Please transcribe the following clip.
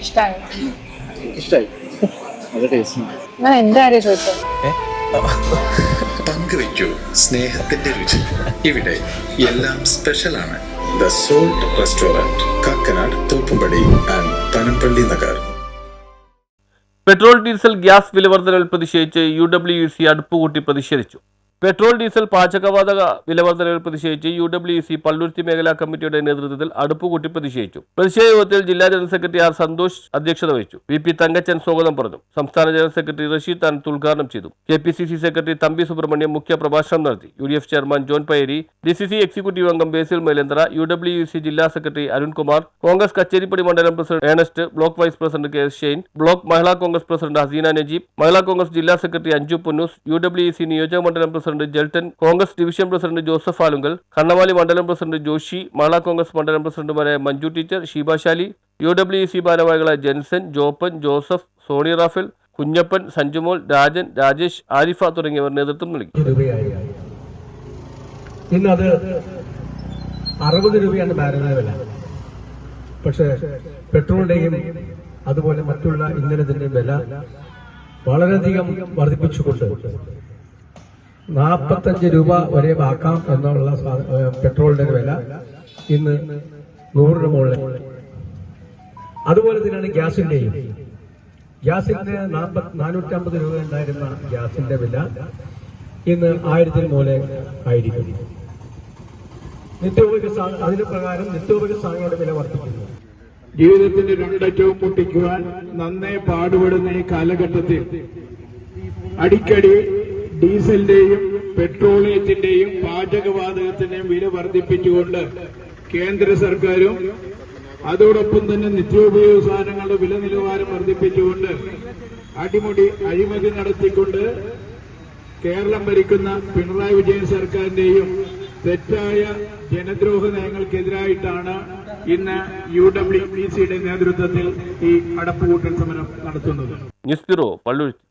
ഇഷ്ടായി നല്ല ടേസ്റ്റ്. ഞാൻ എന്റെ കാര്യം ചോദിച്ചത് പങ്കുവയ്ക്കൂ സ്നേഹത്തിന്റെ രുചി. ഇവിടെ എല്ലാം സ്പെഷ്യലാണ്. The salt restaurant, Kakkanad, Thoppumpady and Panampilly Nagar. Petrol diesel gas വിലവർദ്ധനവിൽ പ്രതിഷേധിച്ച് UWC അടുപ്പുകൂട്ടി പ്രതിഷേധിച്ചു. പെട്രോൾ ഡീസൽ പാചകവാതക വിലവർദ്ധനവിൽ പ്രതിഷേധിച്ച് UWC പള്ളുരുത്തി മേഖലാ കമ്മിറ്റിയുടെ നേതൃത്വത്തിൽ അടുപ്പുകൂട്ടി പ്രതിഷേധിച്ചു. പ്രതിഷേധ യോഗത്തിൽ ജില്ലാ ജനറൽ സെക്രട്ടറി ആർ സന്തോഷ് അധ്യക്ഷത വഹിച്ചു. VP തങ്കച്ചൻ സ്വാഗതം പറഞ്ഞു. സംസ്ഥാന ജനറൽ സെക്രട്ടറി റഷീദ് അനത്ത് ഉദ്ഘാടനം ചെയ്തു. KPCC സെക്രട്ടറി തമ്പി സുബ്രഹ്മണ്യം മുഖ്യ പ്രഭാഷണം നടത്തി. UDF chairman John Payeri, DCC executive അംഗം ബേസിൽ മൈലേന്ദ്ര, UWC ജില്ലാ സെക്രട്ടറി അരുൺകുമാർ, കോൺഗ്രസ് കച്ചേരിപ്പടി മണ്ഡലം president Ernest, block vice president KS Shane, block Mahila Congress president Haseena Najeeb, Mahila Congress ജില്ലാ സെക്രട്ടറി അഞ്ജു പുന്നൂസ്, UWC നിയോജക മണ്ഡലം president Jalton, Congress division president Joseph Alungal, Kannamaly മണ്ഡലം പ്രസിഡന്റ് ജോഷി, മഹിളാ കോൺഗ്രസ് മണ്ഡലം പ്രസിഡന്റുമാരായ മഞ്ജു ടീച്ചർ, ഷീബാശാലി, UWC ഭാരവാഹികളായ Jenson, Joppan, Joseph, Soni Raphael, Kunjappan, Sanjumol, Rajan, Rajesh, Arifa തുടങ്ങിയവർ നേതൃത്വം നൽകി. ഇന്ന് അത് 60 രൂപയാണ് ബാരലിന് വില. പക്ഷേ പെട്രോളിന്റെയും അതുപോലെ മറ്റുള്ള ഇന്ധനത്തിന്റെയും വില വളരെയധികം വർദ്ധിപ്പിച്ചുകൊണ്ട് 45 രൂപ വരെ ആക്കാം എന്നുള്ള പെട്രോളിന്റെ വില ഇന്ന് 100 മുകളിൽ. അതുപോലെ തന്നെയാണ് ഗ്യാസിന്റെ 450 രൂപ ഉണ്ടായിരുന്ന ഗ്യാസിന്റെ വില ഇന്ന് 1000 മുകളിൽ ആയിരിക്കും. അതിന് പ്രകാരം നിത്യോപയോഗ സാധനങ്ങളുടെ വില വർദ്ധിക്കുന്നു. ജീവിതത്തിന്റെ രണ്ടറ്റവും പൊട്ടിക്കുവാൻ നന്നേ പാടുപെടുന്ന ഈ കാലഘട്ടത്തിൽ അടിക്കടി ഡീസലിന്റെയും പെട്രോളിയത്തിന്റെയും പാചകവാതകത്തിന്റെയും വില വർദ്ധിപ്പിച്ചുകൊണ്ട് കേന്ദ്ര സർക്കാരും അതോടൊപ്പം തന്നെ നിത്യോപയോഗ സാധനങ്ങളുടെ വില നിലവാരം വർദ്ധിപ്പിച്ചുകൊണ്ട് അഴിമതി നടത്തിക്കൊണ്ട് കേരളം ഭരിക്കുന്ന പിണറായി വിജയൻ സർക്കാരിന്റെയും തെറ്റായ ജനദ്രോഹ നയങ്ങൾക്കെതിരായിട്ടാണ് ഇന്ന് UWC നേതൃത്വത്തിൽ ഈ അടപ്പുകൂട്ടൽ സമരം നടത്തുന്നത്. News bureau, Palluruthy.